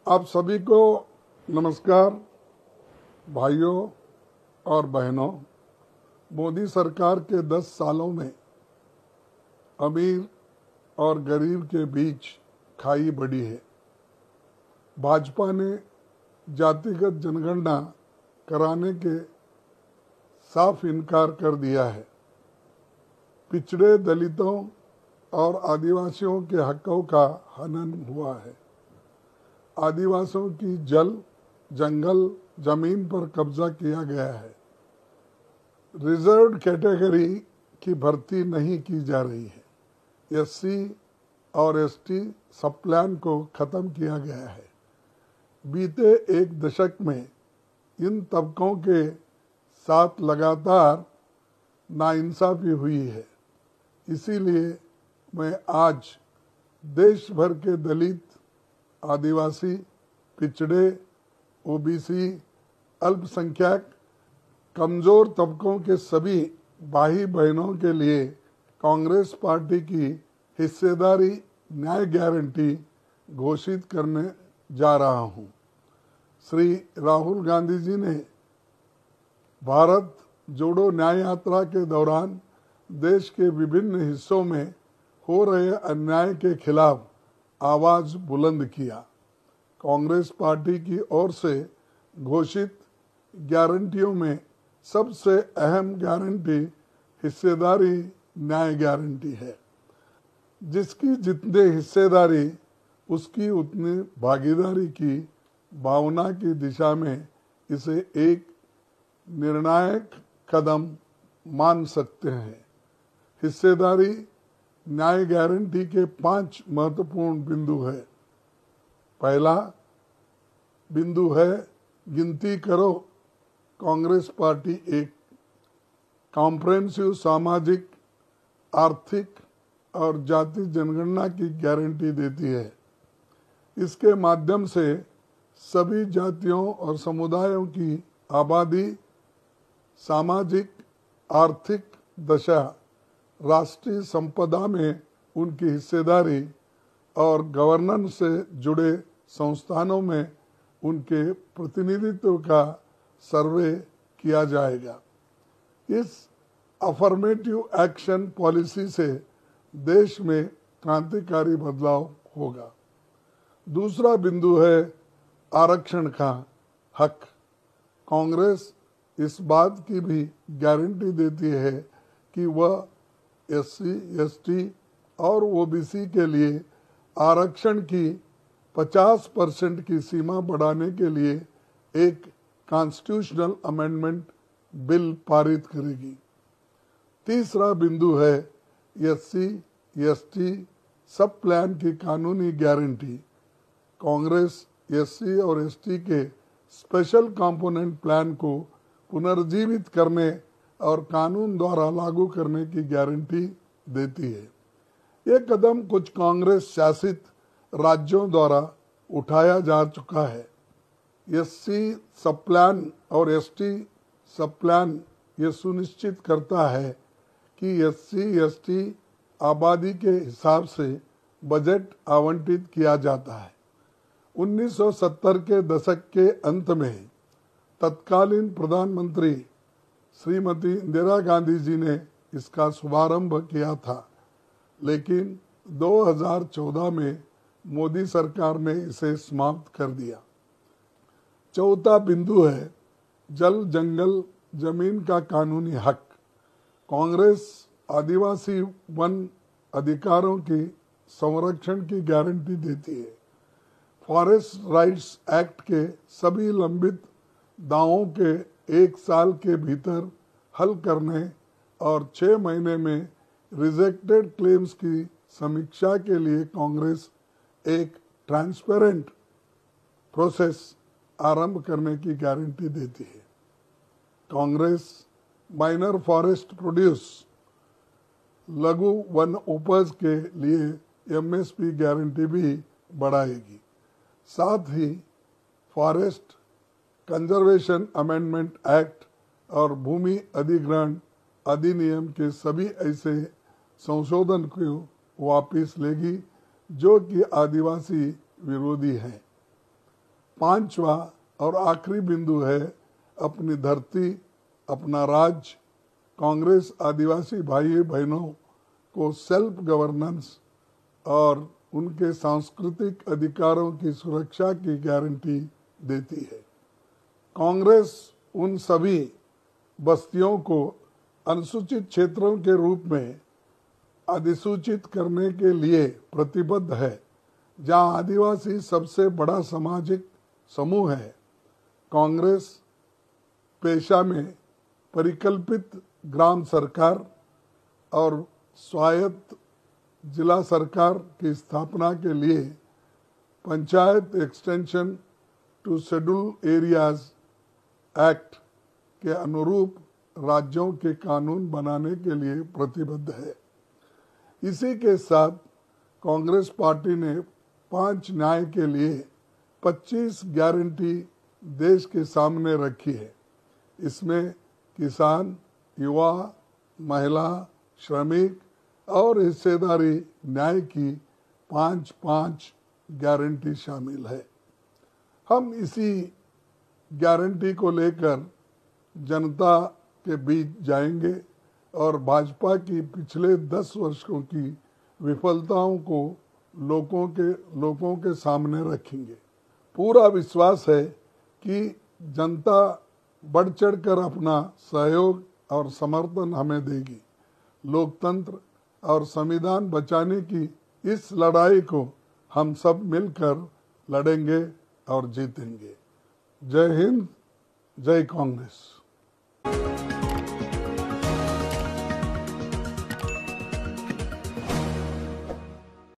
आप सभी को नमस्कार। भाइयों और बहनों, मोदी सरकार के 10 सालों में अमीर और गरीब के बीच खाई बढ़ी है। भाजपा ने जातिगत जनगणना कराने के साफ इनकार कर दिया है। पिछड़े दलितों और आदिवासियों के हकों का हनन हुआ है। आदिवासियों की जंगल जमीन पर कब्जा किया गया है। रिजर्व्ड कैटेगरी की भर्ती नहीं की जा रही है। एससी और एसटी सब प्लान को खत्म किया गया है। बीते एक दशक में इन तबकों के साथ लगातार नाइंसाफी हुई है। इसीलिए मैं आज देश भर के दलित, आदिवासी, पिछड़े, ओबीसी, अल्पसंख्यक, कमजोर तबकों के सभी भाई बहनों के लिए कांग्रेस पार्टी की हिस्सेदारी न्याय गारंटी घोषित करने जा रहा हूं। श्री राहुल गांधी जी ने भारत जोड़ो न्याय यात्रा के दौरान देश के विभिन्न हिस्सों में हो रहे अन्याय के खिलाफ आवाज बुलंद किया। कांग्रेस पार्टी की ओर से घोषित गारंटियों में सबसे अहम गारंटी हिस्सेदारी न्याय गारंटी है, जिसकी जितनी हिस्सेदारी उसकी उतनी भागीदारी की भावना की दिशा में इसे एक निर्णायक कदम मान सकते हैं। हिस्सेदारी न्याय गारंटी के 5 महत्वपूर्ण बिंदु है। पहला बिंदु है गिनती करो कांग्रेस पार्टी एक कॉम्प्रिहेंसिव सामाजिक, आर्थिक और जाति जनगणना की गारंटी देती है। इसके माध्यम से सभी जातियों और समुदायों की आबादी, सामाजिक आर्थिक दशा, राष्ट्रीय संपदा में उनकी हिस्सेदारी और गवर्नेंस से जुड़े संस्थानों में उनके प्रतिनिधित्व का सर्वे किया जाएगा। इस अफर्मेटिव एक्शन पॉलिसी से देश में क्रांतिकारी बदलाव होगा। दूसरा बिंदु है आरक्षण का हक। कांग्रेस इस बात की भी गारंटी देती है कि वह एससी, एसटी और ओबीसी के लिए आरक्षण की 50% की सीमा बढ़ाने के लिए एक कॉन्स्टिट्यूशनल अमेंडमेंट बिल पारित करेगी। तीसरा बिंदु है एससी, एसटी सब प्लान की कानूनी गारंटी। कांग्रेस एससी और एसटी के स्पेशल कंपोनेंट प्लान को पुनर्जीवित करने और कानून द्वारा लागू करने की गारंटी देती है। ये कदम कुछ कांग्रेस शासित राज्यों द्वारा उठाया जा चुका है। एससी सब प्लान और एसटी सब प्लान ये सुनिश्चित करता है कि एससी, एसटी आबादी के हिसाब से बजट आवंटित किया जाता है। 1970 के दशक के अंत में तत्कालीन प्रधानमंत्री श्रीमती इंदिरा गांधी जी ने इसका शुभारंभ किया था, लेकिन 2014 में मोदी सरकार ने इसे समाप्त कर दिया। चौथा बिंदु है जल जंगल जमीन का कानूनी हक। कांग्रेस आदिवासी वन अधिकारों की संरक्षण की गारंटी देती है। फॉरेस्ट राइट्स एक्ट के सभी लंबित दावों के 1 साल के भीतर हल करने और 6 महीने में रिजेक्टेड क्लेम्स की समीक्षा के लिए कांग्रेस एक ट्रांसपेरेंट प्रोसेस आरंभ करने की गारंटी देती है। कांग्रेस माइनर फॉरेस्ट प्रोड्यूस लघु वन उपज के लिए एमएसपी गारंटी भी बढ़ाएगी। साथ ही फॉरेस्ट कंजर्वेशन अमेंडमेंट एक्ट और भूमि अधिग्रहण अधिनियम के सभी ऐसे संशोधन को वापस लेगी जो कि आदिवासी विरोधी हैं। पांचवा और आखिरी बिंदु है अपनी धरती, अपना राज्य। कांग्रेस आदिवासी भाई बहनों को सेल्फ गवर्नेंस और उनके सांस्कृतिक अधिकारों की सुरक्षा की गारंटी देती है। कांग्रेस उन सभी बस्तियों को अनुसूचित क्षेत्रों के रूप में अधिसूचित करने के लिए प्रतिबद्ध है जहां आदिवासी सबसे बड़ा सामाजिक समूह है। कांग्रेस पेशा में परिकल्पित ग्राम सरकार और स्वायत्त जिला सरकार की स्थापना के लिए Panchayat Extension to Schedule Areas Act के अनुरूप राज्यों के कानून बनाने के लिए प्रतिबद्ध है। इसी के साथ कांग्रेस पार्टी ने 5 न्याय के लिए 25 गारंटी देश के सामने रखी है। इसमें किसान, युवा, महिला, श्रमिक और हिस्सेदारी न्याय की 5-5 गारंटी शामिल है। हम इसी गारंटी को लेकर जनता के बीच जाएंगे और भाजपा की पिछले 10 वर्षों की विफलताओं को लोगों के सामने रखेंगे। पूरा विश्वास है कि जनता बढ़ चढ़कर अपना सहयोग और समर्थन हमें देगी। लोकतंत्र और संविधान बचाने की इस लड़ाई को हम सब मिलकर लड़ेंगे और जीतेंगे। जय हिंद, जय कांग्रेस।